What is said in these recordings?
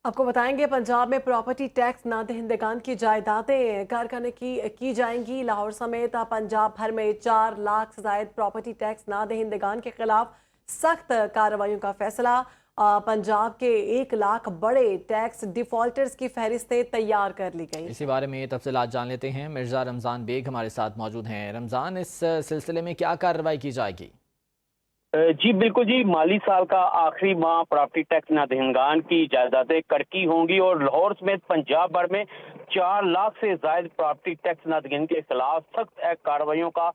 आपको बताएंगे पंजाब में प्रॉपर्टी टैक्स नादहिंदगान की जायदादें कार करने की जाएंगी। लाहौर समेत पंजाब भर में 4 लाख से ज्यादा प्रॉपर्टी टैक्स नादहिंदगान के खिलाफ सख्त कार्रवाइयों का फैसला। पंजाब के 1 लाख बड़े टैक्स डिफॉल्टर्स की फहरिस्तें तैयार कर ली गई। इसी बारे में तफसीलात जान लेते हैं। मिर्जा रमजान बेग हमारे साथ मौजूद हैं। रमजान, इस सिलसिले में क्या कार्रवाई की जाएगी? जी बिल्कुल जी, माली साल का आखिरी माह प्रॉपर्टी टैक्स नादहिंदगान की जायदादें कड़की होंगी और लाहौर समेत पंजाब भर में 4 लाख से ज्यादा प्रॉपर्टी टैक्स नादहिंदगान के खिलाफ सख्त कार्रवाइयों का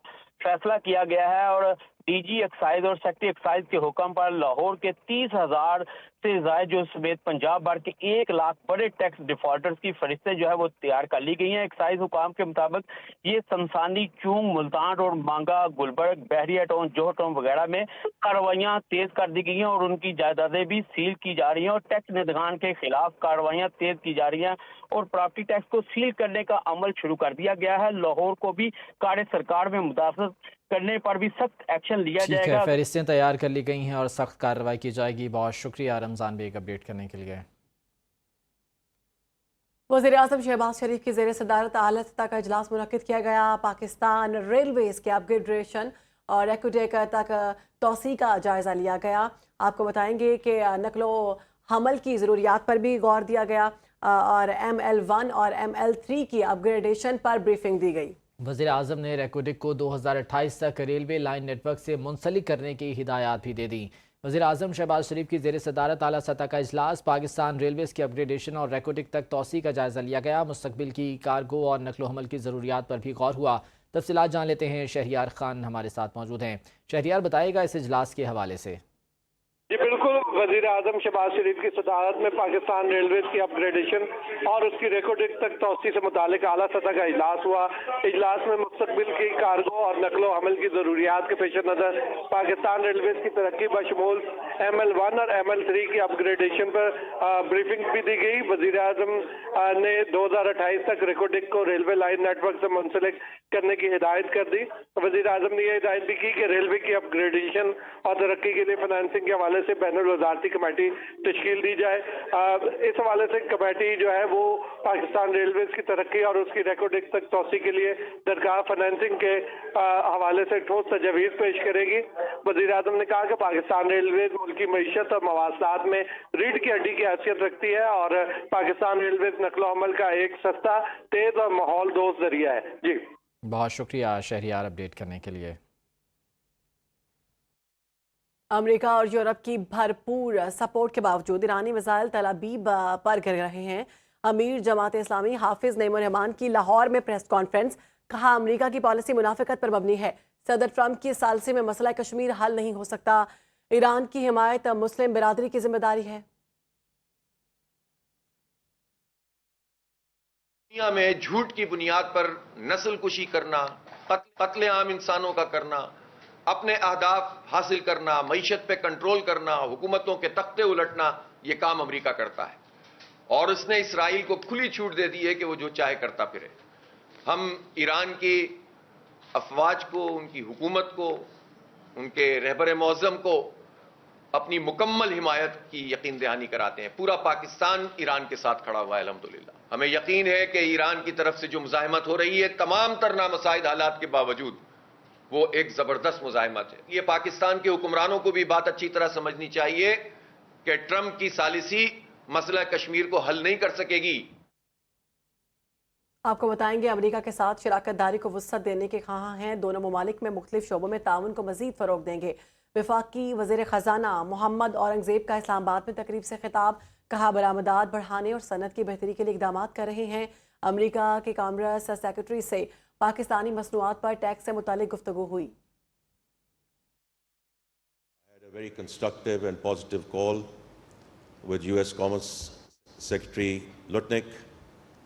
फैसला किया गया है। और डीजी एक्साइज और सेक्रेटरी एक्साइज के हुक्म पर लाहौर के 30,000 से ज्यादा जो समेत पंजाब भर के 1 लाख बड़े टैक्स डिफॉल्टर्स की फरिश्तें जो है वो तैयार कर ली गई हैं। एक्साइज हुकाम के मुताबिक ये शमशानी, चूंग, मुल्तान रोड, मांगा, गुलबर्ग, बहरिया टाउन, जोहर टाउन वगैरह में कार्रवाइयां तेज कर दी गई हैं और उनकी जायदादें भी सील की जा रही हैं और टैक्स निगरान के खिलाफ कार्रवाइयां तेज की जा रही हैं और प्रॉपर्टी टैक्स को सील करने का अमल शुरू कर दिया गया है। लाहौर को भी कार्य सरकार में मुदाखलत करने पर भी सख्त एक्शन लिया जाएगा। फहरिस्तें तैयार कर ली गई हैं और सख्त कार्रवाई की जाएगी। बहुत शुक्रिया रमजान बेग अपडेट करने के लिए। वज़ीर आज़म शहबाज शरीफ की ज़ेर सदारत आला सतह का इजलास मुनक्किद किया गया। पाकिस्तान रेलवेज के अपग्रेडेशन और एक्विडेक तक तोसी का जायज़ा लिया गया। आपको बताएंगे कि नकलो हमल की ज़रूरियात पर भी गौर दिया गया और ML1 और ML3 की अपग्रेडेशन पर ब्रीफिंग दी गई। वज़ीर आज़म ने रेकोडिक को 2028 तक रेलवे लाइन नेटवर्क से मुंसलिक करने की हिदायत भी दे दी। वज़ीर आज़म शहबाज शरीफ की ज़ेर सदारत आला सतह का इजलास पाकिस्तान रेलवेज़ की अपग्रेडेशन और रेकोडिक तक तोसी का जायज़ा लिया गया। मुस्तकबिल की कार्गो और नकलो हमल की ज़रूरियात पर भी गौर हुआ। तफसीलात जान लेते हैं। शहरियार खान हमारे साथ मौजूद हैं। शहरियार, बताइएगा इस इजलास के हवाले से। जी बिल्कुल, वज़ीर आज़म शहबाज शरीफ की सदारत में पाकिस्तान रेलवेज की अपग्रेडेशन और उसकी रेकोडिक तक तोसी से मुतालिक आला सतह का इजलास हुआ। इजलास में मुस्तकबिल की कार्गो और नकलो हमल की ज़रूरियात के पेश नज़र पाकिस्तान रेलवेज की तरक्की बशमूल ML1 और ML3 की अपग्रेडेशन पर ब्रीफिंग भी दी गई। वज़ीर आज़म ने 2028 तक रेकोडिक को रेलवे लाइन नेटवर्क से मुंसलिक करने की हिदायत कर दी। वज़ीर आज़म ने यह हिदायत भी की कि रेलवे की अपग्रेडेशन और तरक्की के लिए फाइनेंसिंग के हवाले से बैनुल वज़ारती कमेटी तश्कील दी जाए। इस हवाले से कमेटी जो है वो पाकिस्तान रेलवेज की तरक्की और उसकी रेकोडिक तक तोसी के लिए दरकार फाइनेंसिंग के हवाले से ठोस तजवीज़ पेश करेगी। वज़ीर आज़म ने कहा कि पाकिस्तान रेलवेज मुल्की मईशत और मवासलात में रीढ़ की हड्डी की हैसियत रखती है और पाकिस्तान रेलवेज नकलो अमल का एक सस्ता, तेज और माहौल दोस्त जरिया है। जी बहुत शुक्रिया शहरियार अपडेट करने के लिए। अमेरिका और यूरोप की भरपूर सपोर्ट के बावजूद ईरानी मिसाइल तल अबीब पर गिर रहे हैं। अमीर जमात इस्लामी हाफिज नईमुर रहमान की लाहौर में प्रेस कॉन्फ्रेंस। कहा, अमेरिका की पॉलिसी मुनाफिकत पर मबनी है। सदर ट्रंप की सालसी में मसला कश्मीर हल नहीं हो सकता। ईरान की हिमायत मुस्लिम बिरादरी की जिम्मेदारी है। दुनिया में झूठ की बुनियाद पर नस्ल कुशी करना, कत्ले आम इंसानों का करना, अपने अहदाफ हासिल करना, मईशत पे कंट्रोल करना, हुकूमतों के तख्ते उलटना, ये काम अमेरिका करता है और उसने इसराइल को खुली छूट दे दी है कि वो जो चाहे करता फिरे। हम ईरान की अफवाज को, उनकी हुकूमत को, उनके रहबर मौज़म को अपनी मुकम्मल हिमायत की यकीन दहानी कराते हैं। पूरा पाकिस्तान ईरान के साथ खड़ा हुआ है अल्हम्दुलिल्लाह। हमें यकीन है कि ईरान की तरफ से जो मुज़ाहमत हो रही है, तमाम तर नामसाइद हालात के बावजूद, वो एक जबरदस्त मुज़ाहमत है। ये पाकिस्तान के हुक्मरानों को भी बात अच्छी तरह समझनी चाहिए कि ट्रंप की सालिसी मसला कश्मीर को हल नहीं कर सकेगी। आपको बताएंगे अमेरिका के साथ शराकत दारी को वुसअत देने के ख्वाह हैं। दोनों ममालिक में मुख्तलिफ शोबों में ताउन को मजीद फरोग देंगे। वफाकी वज़ीर ख़जाना मोहम्मद औरंगज़ेब का इस्लामाबाद में तकरीब से खिताब। कहा, बरामदात बढ़ाने और सनत की बेहतरी के लिए इक़दाम कर रहे हैं। अमेरिका के कामर्स सेक्रेटरी से पाकिस्तानी मसनूआत पर टैक्स से मुतालिक गुफ्तगू हुई। I had a very constructive and positive call with U.S. Commerce Secretary Lutnick,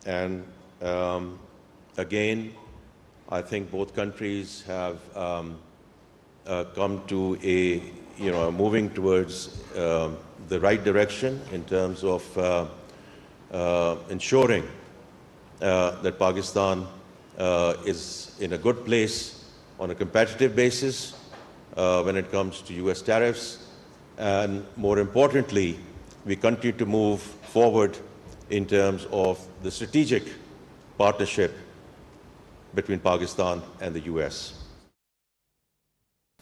and again, I think both countries have come to moving towards the right direction in terms of ensuring that Pakistan is in a good place on a competitive basis when it comes to U.S. tariffs, and more importantly, we continue to move forward in terms of the strategic partnership between Pakistan and the US.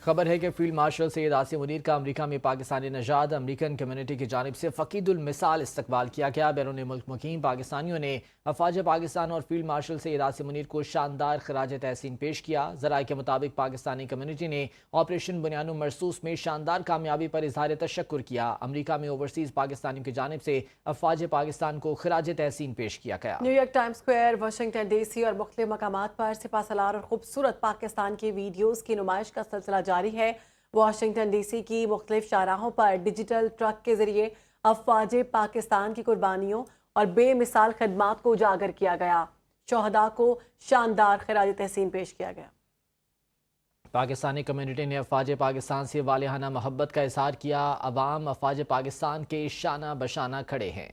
خبر ہے کہ field marshal Syed Asim Munir کا امریکہ میں پاکستانی نژاد American community کی جانب سے فقید المثال استقبال کیا گیا۔ بیرون ملک مقیم پاکستانیوں نے افواج پاکستان اور فیلڈ مارشل سید عاصم منیر کو شاندار خراج تحسین پیش کیا۔ ذرائع کے مطابق پاکستانی کمیونٹی نے آپریشن بنیان مرصوص میں شاندار کامیابی پر اظہار تشکر کیا۔ امریکہ میں اوورسیز پاکستانیوں کی جانب سے افواج پاکستان کو خراج تحسین پیش کیا گیا۔ New York Times Square, Washington D C اور مختلف مقامات پر سپہ سالار اور خوبصورت پاکستان کی ویڈیوز کی نمائش کا سلسلہ جاری ہے۔ واشنگٹن ڈی سی کی مختلف شاہراہوں پر ڈیجیٹل ٹرک کے ذریعے افواج پاکستان کی قربانیوں اور بے مثال خدمات کو اجاگر کیا گیا۔ شہداء کو شاندار خراج تحسین پیش کیا گیا۔ پاکستانی کمیونٹی نے افواج پاکستان سے والہانہ محبت کا اظہار کیا۔ عوام افواج پاکستان کے شانہ بشانہ کھڑے ہیں۔